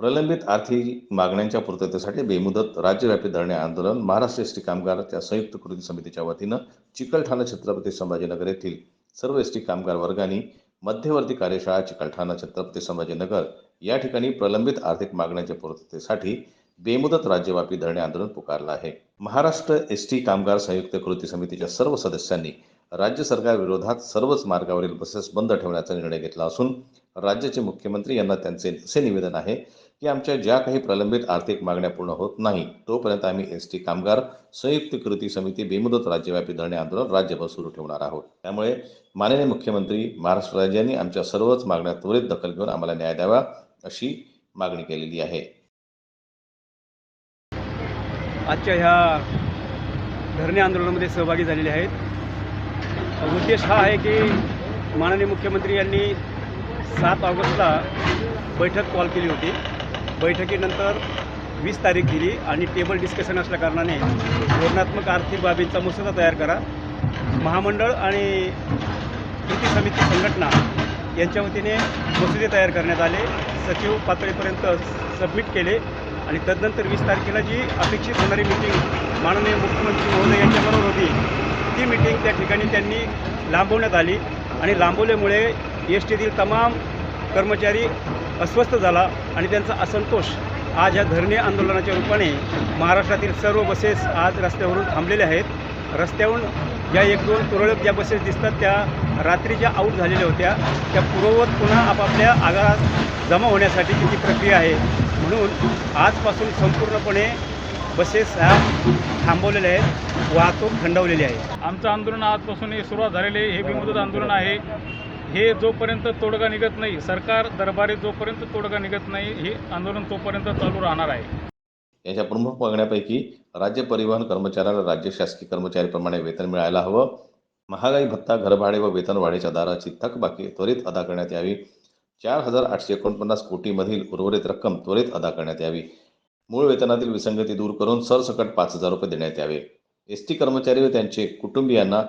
प्रलंबित आर्थिक मागण्यांच्या पूर्ततेसाठी बेमुदत राज्यव्यापी धरणे आंदोलन महाराष्ट्र एसटी कामगारच्या संयुक्त कृती समितीच्या वतीनं चिकलठाणा छत्रपती संभाजीनगर येथील सर्व एसटी कामगार वर्गांनी मध्यवर्ती कार्यशाळा चिकलठाणा छत्रपती संभाजीनगर या ठिकाणी प्रलंबित आर्थिक मागण्यांच्या पूर्ततेसाठी बेमुदत राज्यव्यापी धरणे आंदोलन पुकारलं आहे। महाराष्ट्र एसटी कामगार संयुक्त कृती समितीच्या सर्व सदस्यांनी राज्य सरकार विरोधात सर्वच मार्गावरील बसेस बंद ठेवण्याचा निर्णय घेतला असून राज्याचे मुख्यमंत्री यांना त्यांचे असे निवेदन आहे की आमच्या ज्या काही प्रलंबित आर्थिक मागण्या पूर्ण होत नाही तोपर्यंत आम्ही एसटी कामगार संयुक्त कृती समिती बेमुदत राज्यव्यापी धरणे आंदोलन राज्यभर सुरू ठेवणार आहोत। त्यामुळे माननीय मुख्यमंत्री महाराष्ट्र राज्याने आमच्या सर्वच मागण्या त्वरित दखल घेऊन आम्हाला न्याय द्यावा अशी मागणी केलेली आहे। आजच्या ह्या धरणे आंदोलनामध्ये सहभागी झालेले आहेत। उद्देश हा आहे की माननीय मुख्यमंत्री यांनी 7 ऑगस्टला बैठक कॉल केली होती। बैठकीनंतर 20 तारीख दिली आणि टेबल डिस्कशन असल्या कारणाने धोरणात्मक आर्थिक बाबींचा मसुदा तयार करा। महामंडळ आणि कृती समिती संघटना यांच्या वतीने मसुदे तयार करण्यात आले, सचिव पातळीपर्यंत सबमिट केले आणि तदनंतर 20 तारखेला जी अपेक्षित होणारी मीटिंग माननीय मुख्यमंत्री महोदय यांच्याबरोबर होती ती मीटिंग त्या ठिकाणी त्यांनी लांबवण्यात आली आणि लांबवल्यामुळे एसटीतील तमाम कर्मचारी अस्वस्थ झाला आणि त्यांचा असंतोष आज या धरणे आंदोलनाच्या रूपाने महाराष्ट्रातील सर्व बसेस आज रस्त्यावरून थांबलेल्या आहेत। रस्त्यावरून ज्या 1-2 तुरळक ज्या बसेस दिसतात त्या रात्री ज्या आऊट झालेल्या होत्या त्या पूर्ववत पुन्हा आपापल्या आगारात जमा होण्यासाठीची ती प्रक्रिया आहे। म्हणून आजपासून संपूर्णपणे बसेस ह्या थांबवलेल्या आहेत, वाहतूक थंडवलेली आहे। आमचं आंदोलन आजपासून हे सुरुवात झालेले हे बेमुदत आंदोलन आहे। हे जोपर्यंत तोडगा निघत नाही, सरकार दरबारी जोपर्यंत तोडगा निघत नाही, हे आंदोलन तोपर्यंत चालू राहणार आहे। याच्या प्रमुख मागण्यापैकी राज्य परिवहन कर्मचाऱ्यांना राज्य शासकीय कर्मचारीप्रमाणे वेतन मिळायला हवं, महागाई भत्ता, घरभाडे व वेतनवाढीच्या दराची थकबाकी त्वरित अदा करण्यात यावी, 4,849 कोटीमधील उर्वरित रक्कम त्वरित अदा करण्यात यावी, मूळ वेतनातील विसंगती दूर करून सरसकट 5,000 रुपये देण्यात यावे, एसटी कर्मचारी व त्यांचे कुटुंबियांना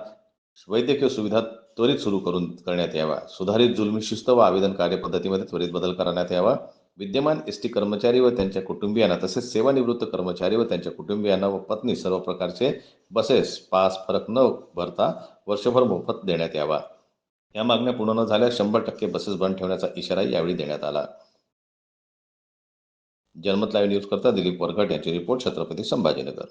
वैद्यकीय सुविधा त्वरित सुरू करण्यात यावा, सुधारित जुलमी शिस्त व आवेदन कार्यपद्धतीमध्ये त्वरित बदल करण्यात यावा, विद्यमान एसटी कर्मचारी व त्यांच्या कुटुंबियांना तसेच सेवानिवृत्त कर्मचारी व त्यांच्या कुटुंबियांना व पत्नी सर्व प्रकारचे बसेस पास फरक न भरता वर्षभर मोफत देण्यात यावा। या मागण्या पूर्ण न झाल्यास 100% बसेस बंद ठेवण्याचा इशारा यावेळी देण्यात आला। जनमत लाईव्ह न्यूज करता दिलीप वरघट यांची रिपोर्ट, छत्रपती संभाजीनगर।